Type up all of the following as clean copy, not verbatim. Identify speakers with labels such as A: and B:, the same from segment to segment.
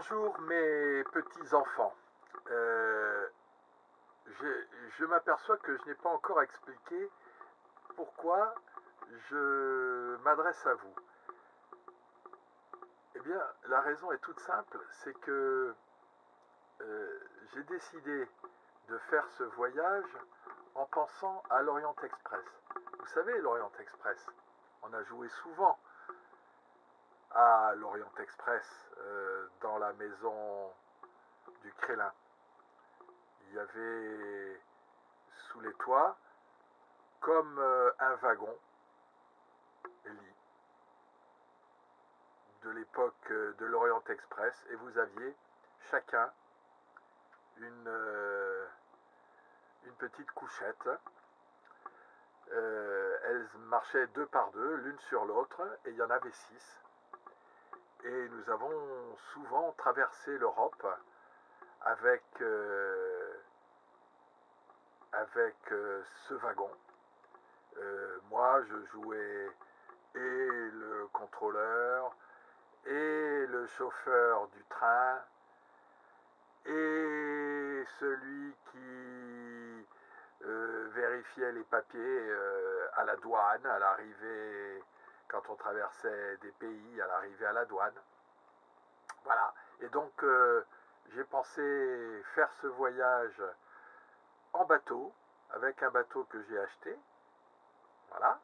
A: Bonjour mes petits enfants. Euh, je m'aperçois que je n'ai pas encore expliqué pourquoi je m'adresse à vous. Eh bien, la raison est toute simple, c'est que j'ai décidé de faire ce voyage en pensant à l'Orient Express. Vous savez, l'Orient Express, on a joué souvent à l'Orient Express dans la maison du Crélin. Il y avait sous les toits comme un wagon lit de l'époque de l'Orient Express et vous aviez chacun une, euh, une petite couchette. Elles marchaient deux par deux, l'une sur l'autre, et il y en avait six. Et nous avons souvent traversé l'Europe avec, ce wagon. Moi, je jouais et le contrôleur, et le chauffeur du train, et celui qui vérifiait les papiers à la douane, à l'arrivée, quand on traversait des pays, à l'arrivée à la douane. Voilà. Et donc, j'ai pensé faire ce voyage en bateau, avec un bateau que j'ai acheté. Voilà.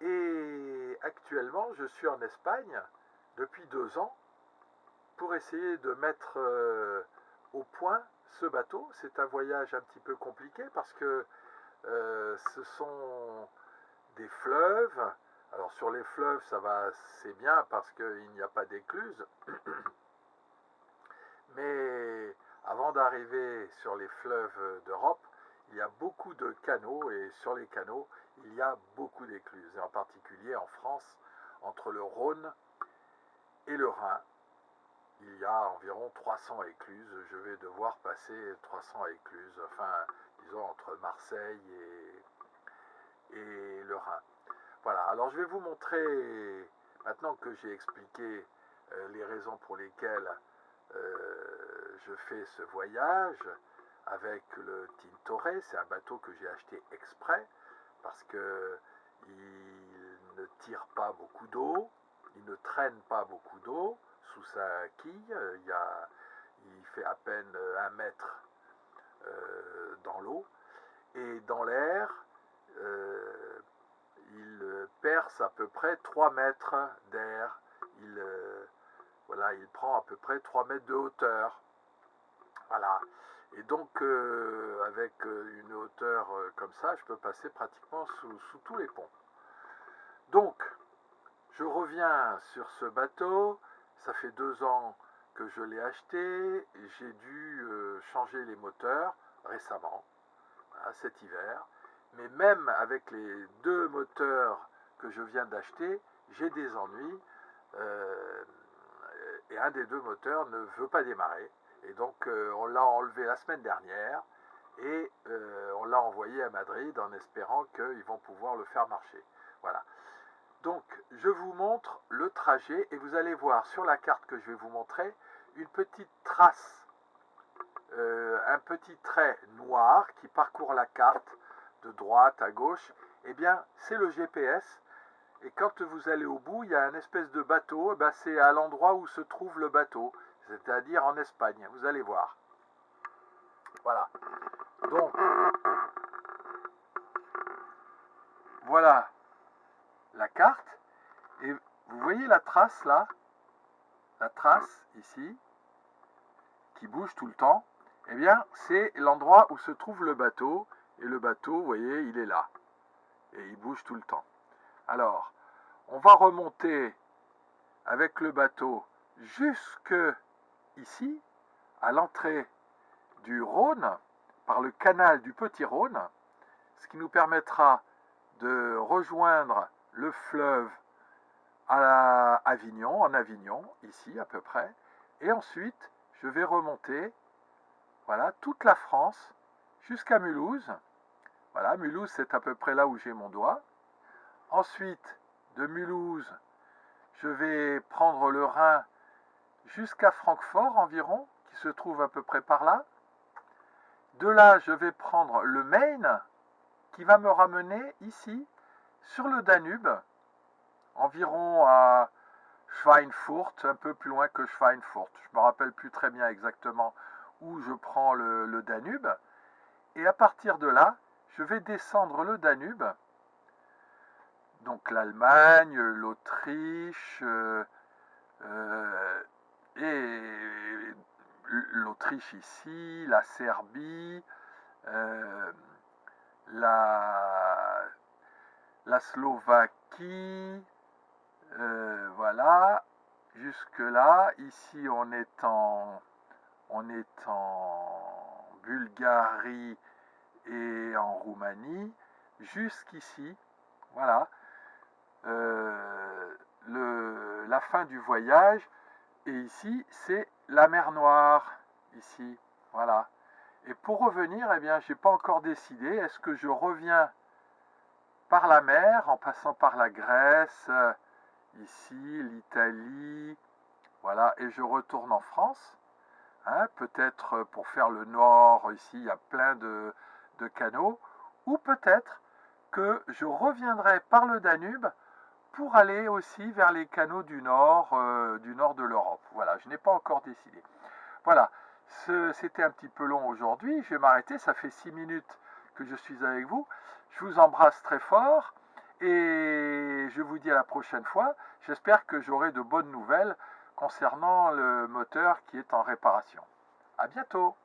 A: Et actuellement, je suis en Espagne depuis 2 ans pour essayer de mettre au point ce bateau. C'est un voyage un petit peu compliqué parce que ce sont des fleuves. Alors sur les fleuves, ça va, c'est bien parce qu'il n'y a pas d'écluse. Mais avant d'arriver sur les fleuves d'Europe, il y a beaucoup de canaux et sur les canaux, il y a beaucoup d'écluses. Et en particulier en France, entre le Rhône et le Rhin, il y a environ 300 écluses. Je vais devoir passer 300 écluses, enfin, disons entre Marseille et le Rhin. Voilà, alors je vais vous montrer, maintenant que j'ai expliqué les raisons pour lesquelles je fais ce voyage avec le Tintore. C'est un bateau que j'ai acheté exprès parce que il ne tire pas beaucoup d'eau, il ne traîne pas beaucoup d'eau sous sa quille. Il fait à peine 1 mètre dans l'eau et dans l'air. Il perce à peu près 3 mètres d'air. Voilà, il prend à peu près 3 mètres de hauteur. Voilà. Et donc, avec une hauteur comme ça, je peux passer pratiquement sous tous les ponts. Donc, je reviens sur ce bateau. Ça fait 2 ans que je l'ai acheté. J'ai dû changer les moteurs récemment, voilà, cet hiver. Mais même avec les 2 moteurs que je viens d'acheter, j'ai des ennuis. Euh, et un des 2 moteurs ne veut pas démarrer. Et donc on l'a enlevé la semaine dernière et on l'a envoyé à Madrid en espérant qu'ils vont pouvoir le faire marcher. Voilà. Donc je vous montre le trajet et vous allez voir sur la carte que je vais vous montrer une petite trace, un petit trait noir qui parcourt la carte de droite à gauche. Eh bien c'est le GPS. Et quand vous allez au bout, il y a une espèce de bateau, ben c'est à l'endroit où se trouve le bateau, c'est-à-dire en Espagne. Vous allez voir. Voilà. Donc, voilà la carte. Et vous voyez la trace là, la trace ici, qui bouge tout le temps. Eh bien, c'est l'endroit où se trouve le bateau. Et le bateau, vous voyez, il est là. Et il bouge tout le temps. Alors, on va remonter avec le bateau jusque ici, à l'entrée du Rhône, par le canal du Petit Rhône, ce qui nous permettra de rejoindre le fleuve à Avignon, en Avignon, ici à peu près, et ensuite je vais remonter, voilà, toute la France jusqu'à Mulhouse. Voilà, Mulhouse c'est à peu près là où j'ai mon doigt. Ensuite, de Mulhouse, je vais prendre le Rhin jusqu'à Francfort environ, qui se trouve à peu près par là. De là, je vais prendre le Main, qui va me ramener ici, sur le Danube, environ à Schweinfurt, un peu plus loin que Schweinfurt. Je ne me rappelle plus très bien exactement où je prends le Danube. Et à partir de là, je vais descendre le Danube, donc l'Allemagne, l'Autriche, et l'Autriche ici, la Serbie, euh, la, la Slovaquie, voilà, jusque là. Ici, on est en Bulgarie et en Roumanie, jusqu'ici, voilà, la fin du voyage. Et ici, c'est la mer Noire, ici, voilà. Et pour revenir, eh bien, j'ai pas encore décidé. Est-ce que je reviens par la mer, en passant par la Grèce, ici, l'Italie, voilà, et je retourne en France, hein, peut-être pour faire le nord, ici, il y a plein de canaux, ou peut-être que je reviendrai par le Danube pour aller aussi vers les canaux du nord de l'Europe. Voilà, je n'ai pas encore décidé. Voilà, c'était un petit peu long aujourd'hui. Je vais m'arrêter, ça fait 6 minutes que je suis avec vous. Je vous embrasse très fort et je vous dis à la prochaine fois. J'espère que j'aurai de bonnes nouvelles concernant le moteur qui est en réparation. À bientôt!